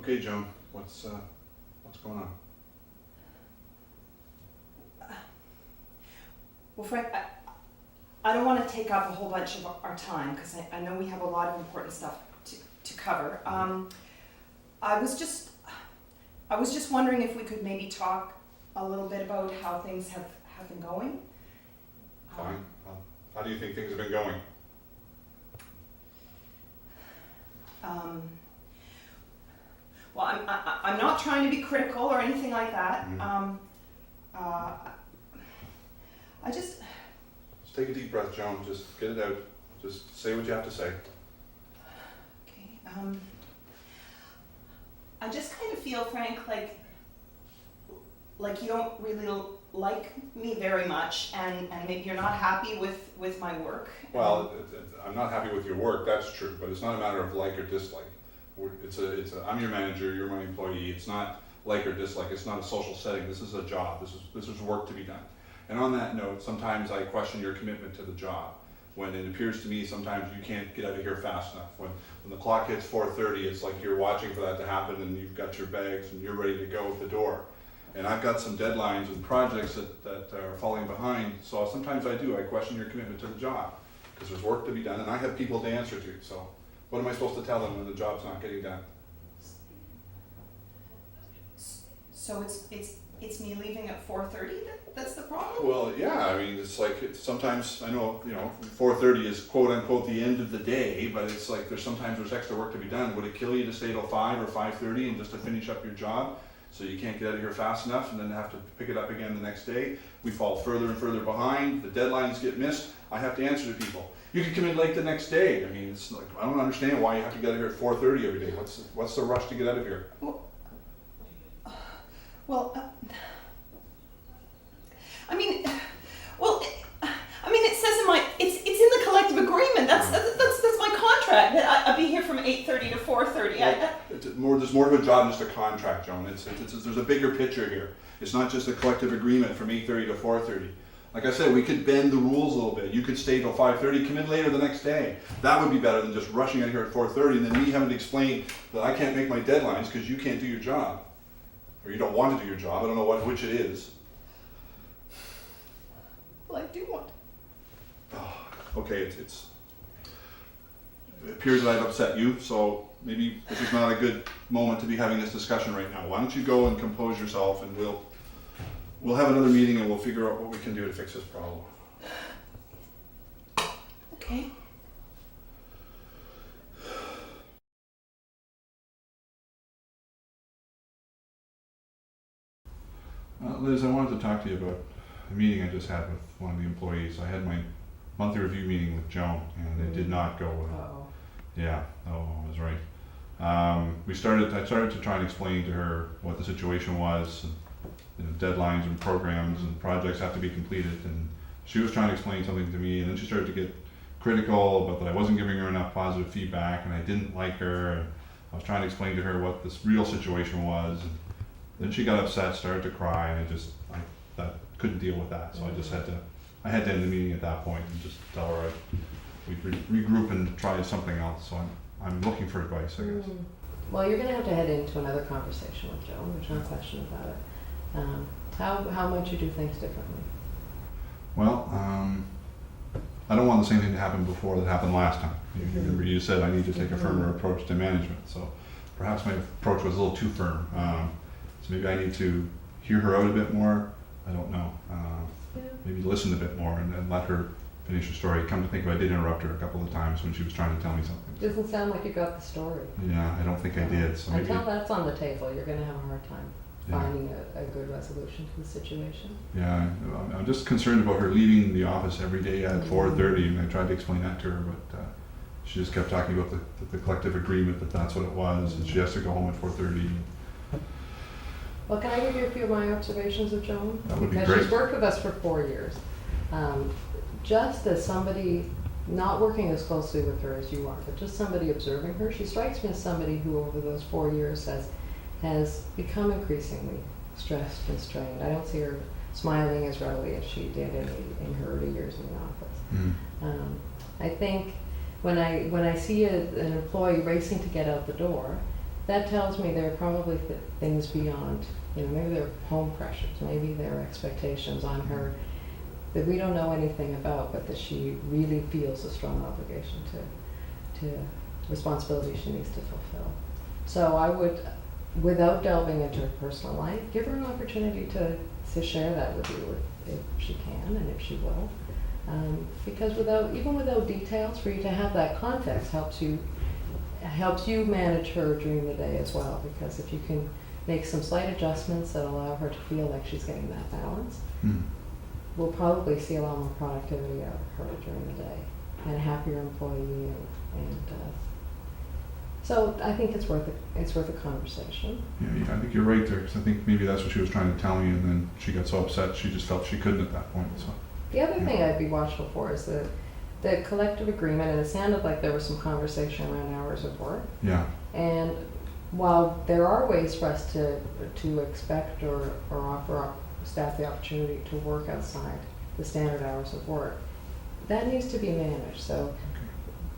Okay, Joan, what's going on? Well, Frank, I don't want to take up a whole bunch of our time because I know we have a lot of important stuff to cover. I was just wondering if we could maybe talk a little bit about how things have been going. Fine. How do you think things have been going? Well, I'm not trying to be critical or anything like that. Just take a deep breath, Joan. Just get it out. Just say what you have to say. Okay. I just kind of feel, Frank, like you don't really like me very much, and maybe you're not happy with my work. Well, I'm not happy with your work. That's true, but it's not a matter of like or dislike. I'm your manager. You're my employee. It's not like or dislike. It's not a social setting. This is a job. This is work to be done. And on that note, sometimes I question your commitment to the job. When it appears to me sometimes you can't get out of here fast enough. When the clock hits 4:30, it's like you're watching for that to happen and you've got your bags and you're ready to go at the door. And I've got some deadlines and projects that are falling behind, so sometimes I question your commitment to the job, because there's work to be done and I have people to answer to. So what am I supposed to tell them when the job's not getting done? So it's me leaving at 4:30? That's the problem? Well, yeah, I mean, sometimes, I know, 4:30 is quote unquote the end of the day, but it's like sometimes there's extra work to be done. Would it kill you to stay till 5 or 5:30 and just to finish up your job so you can't get out of here fast enough and then have to pick it up again the next day? We fall further and further behind, the deadlines get missed, I have to answer to people. You could come in late the next day. I mean, it's like, I don't understand why you have to get out of here at 4:30 every day. What's the rush to get out of here? It says it's in the collective agreement. That's my contract. I'll be here from 8:30 to 4:30. There's more to a job than just a contract, Joan. There's a bigger picture here. It's not just a collective agreement from 8:30 to 4:30. Like I said, we could bend the rules a little bit. You could stay till 5:30, come in later the next day. That would be better than just rushing out here at 4:30 and then me having to explain that I can't make my deadlines because you can't do your job. Or you don't want to do your job. I don't know which it is. Well, I do want. Okay, it appears that I've upset you, so maybe this is not a good moment to be having this discussion right now. Why don't you go and compose yourself, and we'll have another meeting and we'll figure out what we can do to fix this problem. Okay. Liz, I wanted to talk to you about a meeting I just had with one of the employees. I had my monthly review meeting with Joan, and it did not go well. Yeah, I was right. I started to try and explain to her what the situation was, and deadlines and programs and projects have to be completed, and she was trying to explain something to me, and then she started to get critical about that I wasn't giving her enough positive feedback, and I didn't like her, and I was trying to explain to her what this real situation was, and then she got upset, started to cry, and I couldn't deal with that, so I had to end the meeting at that point and just tell her we'd regroup and try something else. So I'm looking for advice, I guess. Well, you're going to have to head into another conversation with Joan. There's no question about it. How might you do things differently? Well, I don't want the same thing to happen before that happened last time. You remember you said I need to take a firmer approach to management. So perhaps my approach was a little too firm. So maybe I need to hear her out a bit more. I don't know. Maybe listen a bit more and let her finish her story. Come to think of it, I did interrupt her a couple of times when she was trying to tell me something. Doesn't sound like you got the story. Yeah, I don't think I did. So maybe until that's on the table, you're going to have a hard time finding a good resolution to the situation. Yeah, I'm just concerned about her leaving the office every day at 4:30, and I tried to explain that to her, but she just kept talking about the collective agreement that's what it was, and she has to go home at 4:30. Well, can I give you a few of my observations of Joan? That would be because great. She's worked with us for 4 years. Just as somebody not working as closely with her as you are, but just somebody observing her, she strikes me as somebody who over those 4 years has become increasingly stressed and strained. I don't see her smiling as readily as she did in her early years in the office. I think when I see an employee racing to get out the door, that tells me there are probably things beyond, maybe there are home pressures, maybe there are expectations on her that we don't know anything about, but that she really feels a strong obligation to responsibility she needs to fulfill. So I would, without delving into her personal life, give her an opportunity to share that with you if she can and if she will. Because even without details, for you to have that context helps you manage her during the day as well. Because if you can make some slight adjustments that allow her to feel like she's getting that balance, we'll probably see a lot more productivity out of her during the day and a happier employee. So I think it's worth a conversation. Yeah, I think you're right there, because I think maybe that's what she was trying to tell me, and then she got so upset she just felt she couldn't at that point. So the other thing I'd be watchful for is the collective agreement, and it sounded like there was some conversation around hours of work. Yeah. And while there are ways for us to expect or offer our staff the opportunity to work outside the standard hours of work, that needs to be managed. So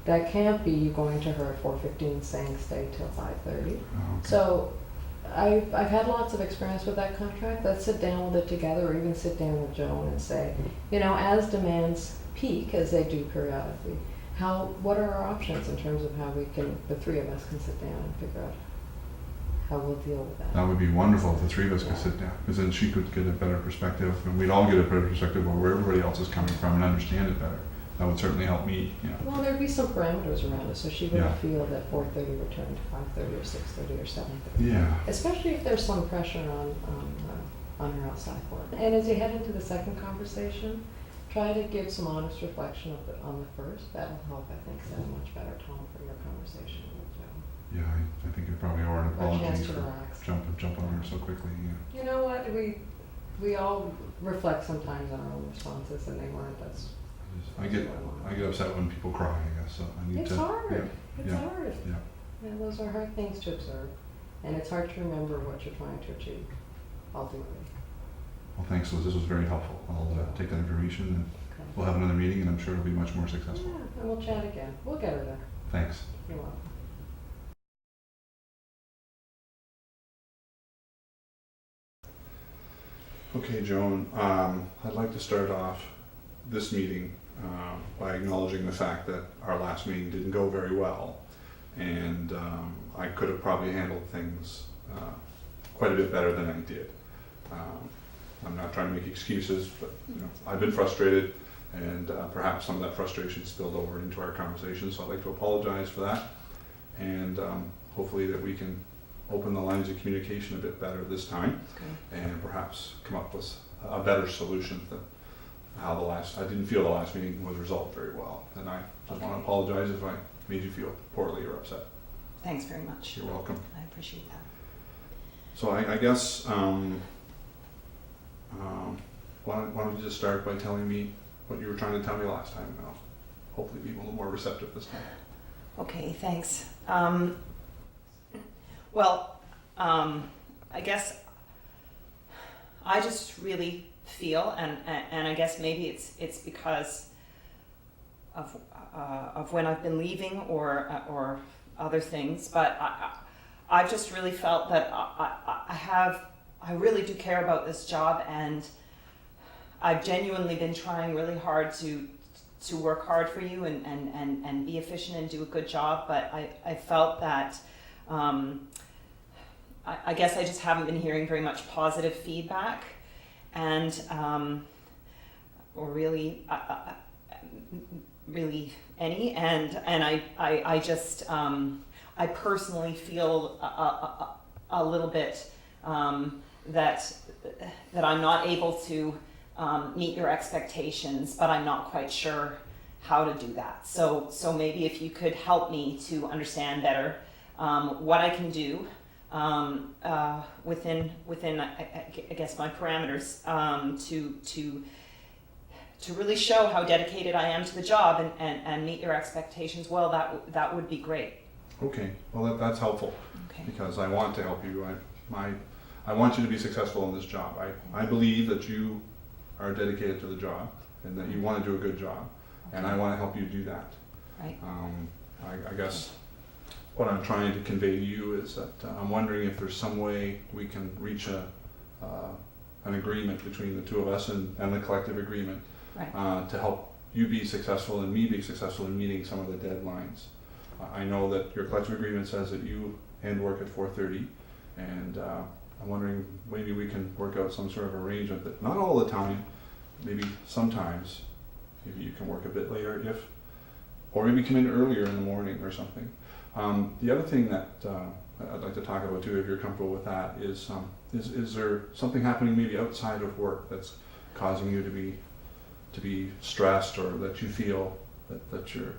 that can't be you going to her at 4:15 saying stay till 5:30. Okay. So I've had lots of experience with that contract. Let's sit down with it together, or even sit down with Joan and say, as demands peak, as they do periodically, what are our options in terms of how the three of us can sit down and figure out how we'll deal with that. That would be wonderful if the three of us could sit down, because then she could get a better perspective, and we'd all get a better perspective of where everybody else is coming from and understand it better. That would certainly help me. Well, there'd be some parameters around it, so she wouldn't feel that 4:30 returned to 5:30 or 6:30 or 7:30. Yeah. Especially if there's some pressure on her outside work. And as you head into the second conversation, try to give some honest reflection on the first. That'll help, I think, set a much better tone for your conversation with Joan. Yeah, I think it probably are an apology for relax. jump on her so quickly. Yeah. You know what? We all reflect sometimes on our own responses, and they weren't. I get upset when people cry, I guess. So I need it's to. hard. Yeah, It's yeah, hard. Yeah. Yeah, those are hard things to observe, and it's hard to remember what you're trying to achieve, ultimately. Well, thanks, Liz. This was very helpful. I'll take that information, and Okay. we'll have another meeting, and I'm sure it'll be much more successful. Yeah, and we'll chat again. We'll get her there. Thanks. You're welcome. Okay, Joan. I'd like to start off this meeting by acknowledging the fact that our last meeting didn't go very well, and I could have probably handled things quite a bit better than I did. I'm not trying to make excuses, but I've been frustrated, and perhaps some of that frustration spilled over into our conversation. So I'd like to apologize for that, and hopefully that we can open the lines of communication a bit better this time, and perhaps come up with a better solution than how I didn't feel the last meeting was resolved very well, and I want to apologize if I made you feel poorly or upset. Thanks very much. You're welcome. I appreciate that. So I guess why don't you just start by telling me what you were trying to tell me last time, and I'll hopefully be a little more receptive this time. Okay, thanks. I guess I just really feel, and I guess maybe it's because of when I've been leaving or other things, but I've just really felt that I really do care about this job, and I've genuinely been trying really hard to work hard for you and be efficient and do a good job, but I felt that I guess I just haven't been hearing very much positive feedback, and or really any, and I just I personally feel a little bit that I'm not able to meet your expectations, but I'm not quite sure how to do that. So maybe if you could help me to understand better what I can do within I guess my parameters to really show how dedicated I am to the job and meet your expectations well, that would be great. Okay, well that's helpful. Okay. Because I want to help you. I want you to be successful in this job. I believe that you are dedicated to the job and that you want to do a good job, and I want to help you do that. Right. I guess what I'm trying to convey to you is that I'm wondering if there's some way we can reach an agreement between the two of us and the collective agreement Right. to help you be successful and me be successful in meeting some of the deadlines. I know that your collective agreement says that you end work at 4:30, and I'm wondering maybe we can work out some sort of arrangement that not all the time, maybe sometimes, maybe you can work a bit later or maybe come in earlier in the morning or something. The other thing that I'd like to talk about too, if you're comfortable with that, is there something happening maybe outside of work that's causing you to be stressed, or that you feel that you're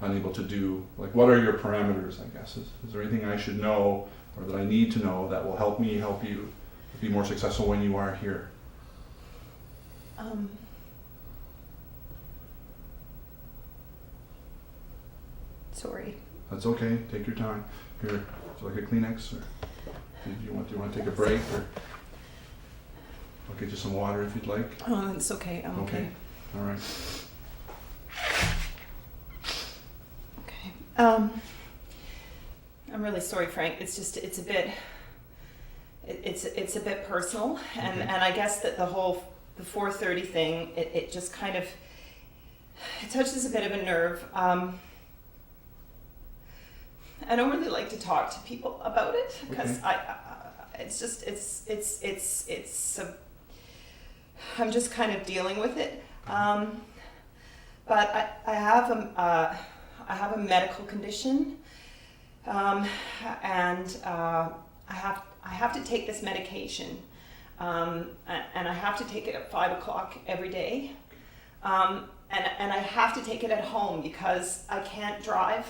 unable to do? Like, what are your parameters, I guess? Is there anything I should know or that I need to know that will help me help you be more successful when you are here? Sorry. That's okay. Take your time. Here, would you like a Kleenex, or do you want to take a break, or I'll get you some water if you'd like. Oh, it's okay. I'm okay. All right. Okay. I'm really sorry, Frank. It's just, it's a bit personal, and Okay. and I guess that the 4:30 thing, it just kind of, it touches a bit of a nerve. I don't really like to talk to people about it because Okay. it's just, I'm just kind of dealing with it. But I have a medical condition, and I have to take this medication, and I have to take it at 5 o'clock every day, and I have to take it at home because I can't drive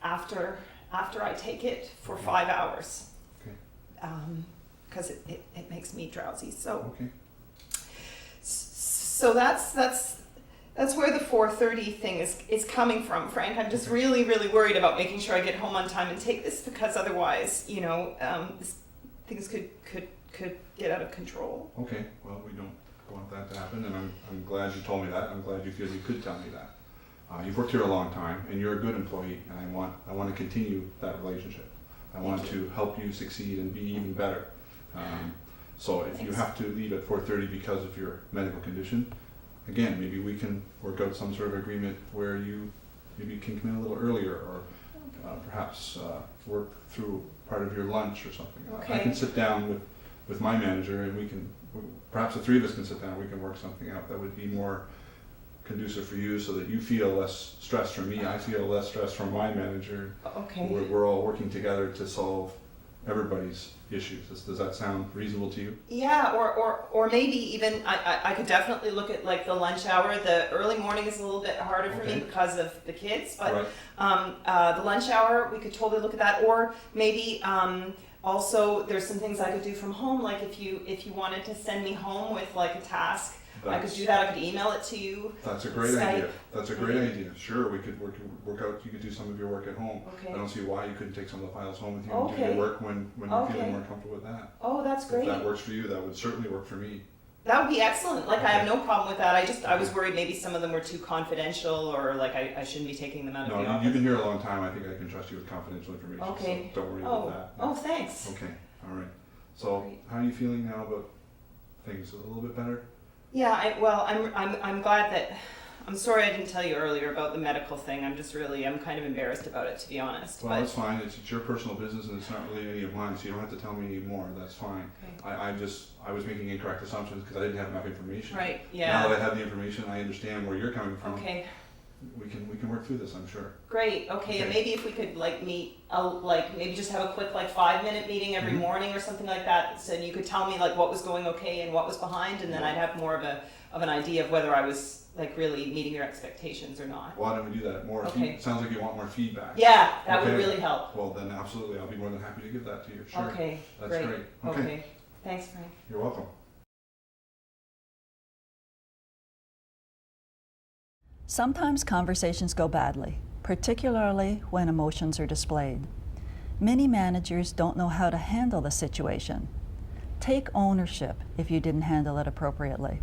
after I take it for 5 hours, Okay. because it makes me drowsy. So Okay. so that's where the 4:30 thing is coming from, Frank. I'm just really worried about making sure I get home on time and take this, because otherwise, things could get out of control. Okay. Well, we don't want that to happen, and I'm glad you told me that. I'm glad you feel you could tell me that. You've worked here a long time, and you're a good employee, and I want to continue that relationship. I want to help you succeed and be even better. So if you have to leave at 4:30 because of your medical condition, again, maybe we can work out some sort of agreement where you maybe can come in a little earlier, or perhaps work through part of your lunch or something. Okay. I can sit down with my manager, and perhaps the three of us can sit down, we can work something out that would be more conducive for you, so that you feel less stress from me, I feel less stress from my manager. Okay. We're all working together to solve everybody's issues. Does that sound reasonable to you? Yeah, or maybe even I could definitely look at like the lunch hour. The early morning is a little bit harder for Okay. me because of the kids, but Right. the lunch hour, we could totally look at that. Or maybe also there's some things I could do from home, like if you wanted to send me home with like a task, I could do that. I could email it to you. That's a great Skype. idea. That's a great idea. Sure, we could work out. You could do some of your work at home. Okay. I don't see why you couldn't take some of the files home with you and do Okay. your work when you're Okay. feeling more comfortable with that. Oh, that's great. If that works for you, that would certainly work for me. That would be excellent. Like, I have Okay. no problem with that. I was worried maybe some of them were too confidential, or like I shouldn't be taking them out of the No, office. you've been here a long time. I think I can trust you with confidential information. Okay. So don't worry Oh, about that. oh, thanks. Okay. All right. So Great. how are you feeling now about things? A little bit better? Yeah, I'm glad that. I'm sorry I didn't tell you earlier about the medical thing. I'm kind of embarrassed about it, to be honest. Well, but, that's fine. It's your personal business, and it's not really any of mine, so you don't have to tell me any more. That's fine. Okay. I was making incorrect assumptions because I didn't have enough information. Right. Now Yeah. that I have the information, I understand where you're coming from. Okay. We can work through this, I'm sure. Great. Okay. And Okay. maybe if we could like meet, like maybe just have a quick like 5-minute meeting every Mhm. morning or something like that. So you could tell me like what was going okay and what was behind, and then I'd have more of an idea of whether I was like really meeting your expectations or not. Why don't we do that? Okay. It sounds like you want more feedback. Yeah, that would Okay. really help. Well, then absolutely, I'll be more than happy to give that to you. Sure. Okay. That's great. great. Okay. Thanks, Frank. You're welcome. Sometimes conversations go badly, particularly when emotions are displayed. Many managers don't know how to handle the situation. Take ownership if you didn't handle it appropriately.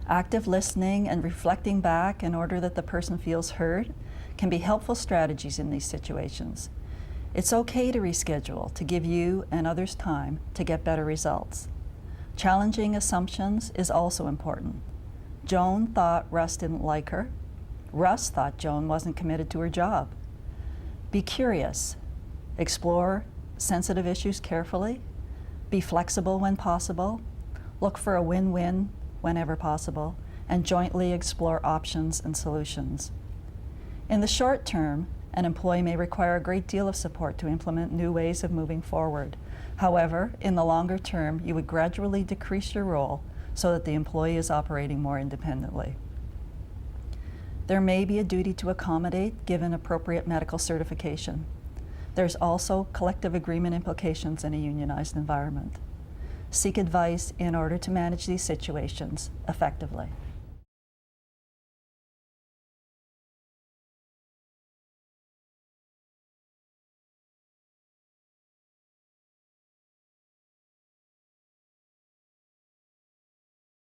Active listening and reflecting back in order that the person feels heard can be helpful strategies in these situations. It's okay to reschedule to give you and others time to get better results. Challenging assumptions is also important. Joan thought Russ didn't like her. Russ thought Joan wasn't committed to her job. Be curious. Explore sensitive issues carefully. Be flexible when possible. Look for a win-win whenever possible, and jointly explore options and solutions. In the short term, an employee may require a great deal of support to implement new ways of moving forward. However, in the longer term, you would gradually decrease your role so that the employee is operating more independently. There may be a duty to accommodate given appropriate medical certification. There's also collective agreement implications in a unionized environment. Seek advice in order to manage these situations effectively.